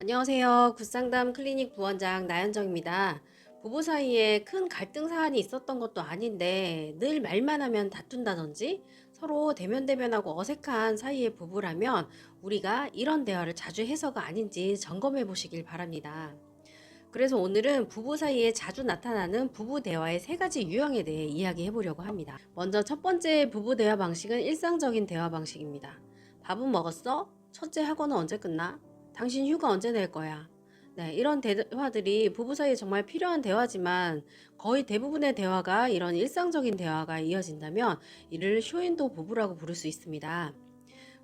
안녕하세요. 굿상담 클리닉 부원장 나연정입니다. 부부 사이에 큰 갈등 사안이 있었던 것도 아닌데 늘 말만 하면 다툰다든지 서로 대면대면하고 어색한 사이의 부부라면 우리가 이런 대화를 자주 해서가 아닌지 점검해 보시길 바랍니다. 그래서 오늘은 부부 사이에 자주 나타나는 부부 대화의 세 가지 유형에 대해 이야기해 보려고 합니다. 먼저 첫 번째 부부 대화 방식은 일상적인 대화 방식입니다. 밥은 먹었어? 첫째 학원은 언제 끝나? 당신 휴가 언제 낼 거야? 네, 이런 대화들이 부부 사이에 정말 필요한 대화지만 거의 대부분의 대화가 이런 일상적인 대화가 이어진다면 이를 쇼윈도 부부라고 부를 수 있습니다.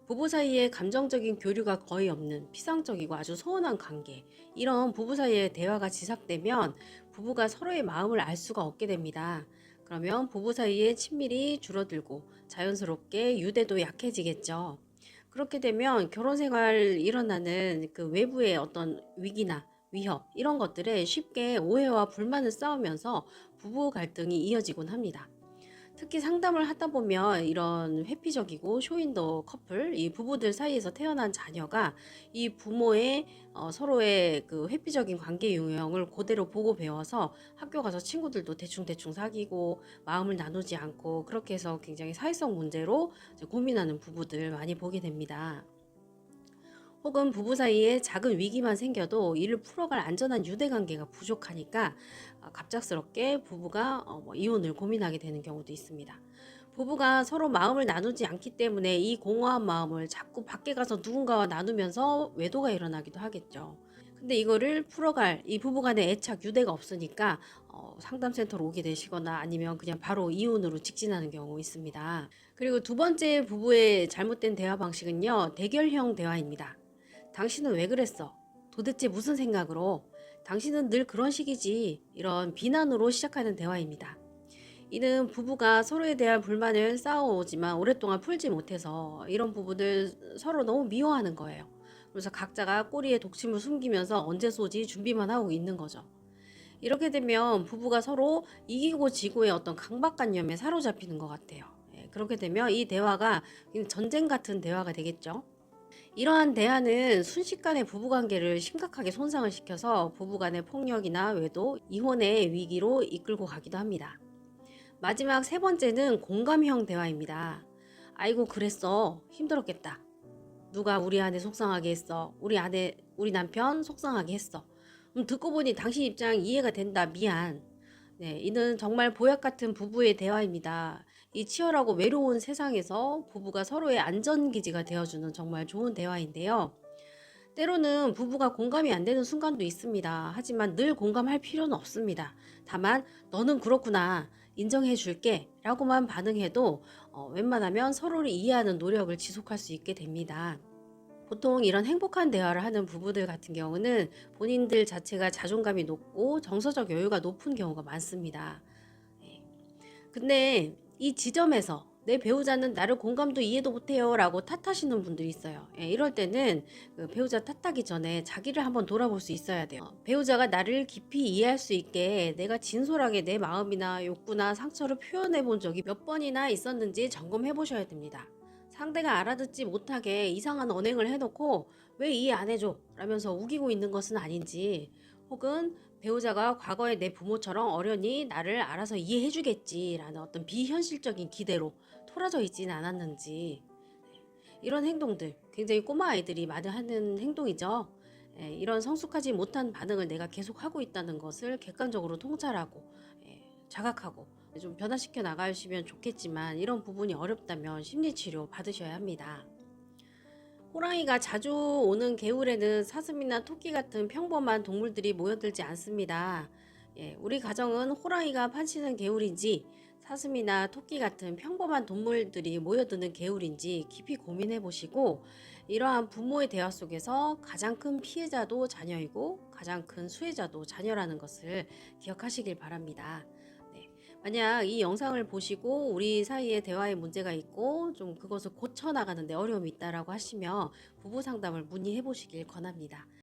부부 사이에 감정적인 교류가 거의 없는 피상적이고 아주 소원한 관계, 이런 부부 사이에 대화가 지삭되면 부부가 서로의 마음을 알 수가 없게 됩니다. 그러면 부부 사이에 친밀이 줄어들고 자연스럽게 유대도 약해지겠죠. 그렇게 되면 결혼 생활 일어나는 그 외부의 어떤 위기나 위협 이런 것들에 쉽게 오해와 불만을 쌓으면서 부부 갈등이 이어지곤 합니다. 특히 상담을 하다 보면 이런 회피적이고 쇼윈도 커플, 이 부부들 사이에서 태어난 자녀가 이 부모의 서로의 그 회피적인 관계 유형을 그대로 보고 배워서 학교 가서 친구들도 대충대충 사귀고 마음을 나누지 않고 그렇게 해서 굉장히 사회성 문제로 이제 고민하는 부부들 많이 보게 됩니다. 혹은 부부 사이에 작은 위기만 생겨도 이를 풀어갈 안전한 유대관계가 부족하니까 갑작스럽게 부부가 뭐 이혼을 고민하게 되는 경우도 있습니다. 부부가 서로 마음을 나누지 않기 때문에 이 공허한 마음을 자꾸 밖에 가서 누군가와 나누면서 외도가 일어나기도 하겠죠. 근데 이거를 풀어갈 이 부부간의 애착 유대가 없으니까 상담센터로 오게 되시거나 아니면 그냥 바로 이혼으로 직진하는 경우 있습니다. 그리고 두 번째 부부의 잘못된 대화 방식은요, 대결형 대화입니다. 당신은 왜 그랬어? 도대체 무슨 생각으로? 당신은 늘 그런 식이지. 이런 비난으로 시작하는 대화입니다. 이는 부부가 서로에 대한 불만을 쌓아오지만 오랫동안 풀지 못해서 이런 부부들 서로 너무 미워하는 거예요. 그래서 각자가 꼬리에 독침을 숨기면서 언제 쏘지 준비만 하고 있는 거죠. 이렇게 되면 부부가 서로 이기고 지고의 어떤 강박관념에 사로잡히는 것 같아요. 예, 그렇게 되면 이 대화가 전쟁 같은 대화가 되겠죠. 이러한 대화는 순식간에 부부관계를 심각하게 손상을 시켜서 부부간의 폭력이나 외도, 이혼의 위기로 이끌고 가기도 합니다. 마지막 세 번째는 공감형 대화입니다. 아이고 그랬어. 힘들었겠다. 누가 우리 아내 속상하게 했어. 우리 남편 속상하게 했어. 듣고 보니 당신 입장 이해가 된다. 미안. 네, 이는 정말 보약 같은 부부의 대화입니다. 이 치열하고 외로운 세상에서 부부가 서로의 안전기지가 되어주는 정말 좋은 대화인데요. 때로는 부부가 공감이 안 되는 순간도 있습니다. 하지만 늘 공감할 필요는 없습니다. 다만 너는 그렇구나. 인정해 줄게. 라고만 반응해도 웬만하면 서로를 이해하는 노력을 지속할 수 있게 됩니다. 보통 이런 행복한 대화를 하는 부부들 같은 경우는 본인들 자체가 자존감이 높고 정서적 여유가 높은 경우가 많습니다. 예. 근데 이 지점에서 내 배우자는 나를 공감도 이해도 못해요 라고 탓하시는 분들이 있어요. 예, 이럴 때는 그 배우자 탓하기 전에 자기를 한번 돌아볼 수 있어야 돼요. 배우자가 나를 깊이 이해할 수 있게 내가 진솔하게 내 마음이나 욕구나 상처를 표현해 본 적이 몇 번이나 있었는지 점검해 보셔야 됩니다. 상대가 알아듣지 못하게 이상한 언행을 해놓고 왜 이해 안 해줘? 라면서 우기고 있는 것은 아닌지, 혹은 배우자가 과거에 내 부모처럼 어련히 나를 알아서 이해해주겠지라는 어떤 비현실적인 기대로 토라져 있지는 않았는지, 이런 행동들 굉장히 꼬마 아이들이 많이 하는 행동이죠. 이런 성숙하지 못한 반응을 내가 계속 하고 있다는 것을 객관적으로 통찰하고 자각하고 좀 변화시켜 나가시면 좋겠지만 이런 부분이 어렵다면 심리치료 받으셔야 합니다. 호랑이가 자주 오는 개울에는 사슴이나 토끼 같은 평범한 동물들이 모여들지 않습니다. 예, 우리 가정은 호랑이가 판치는 개울인지 사슴이나 토끼 같은 평범한 동물들이 모여드는 개울인지 깊이 고민해 보시고, 이러한 부모의 대화 속에서 가장 큰 피해자도 자녀이고 가장 큰 수혜자도 자녀라는 것을 기억하시길 바랍니다. 네. 만약 이 영상을 보시고 우리 사이에 대화에 문제가 있고 좀 그것을 고쳐나가는데 어려움이 있다라고 하시면 부부 상담을 문의해 보시길 권합니다.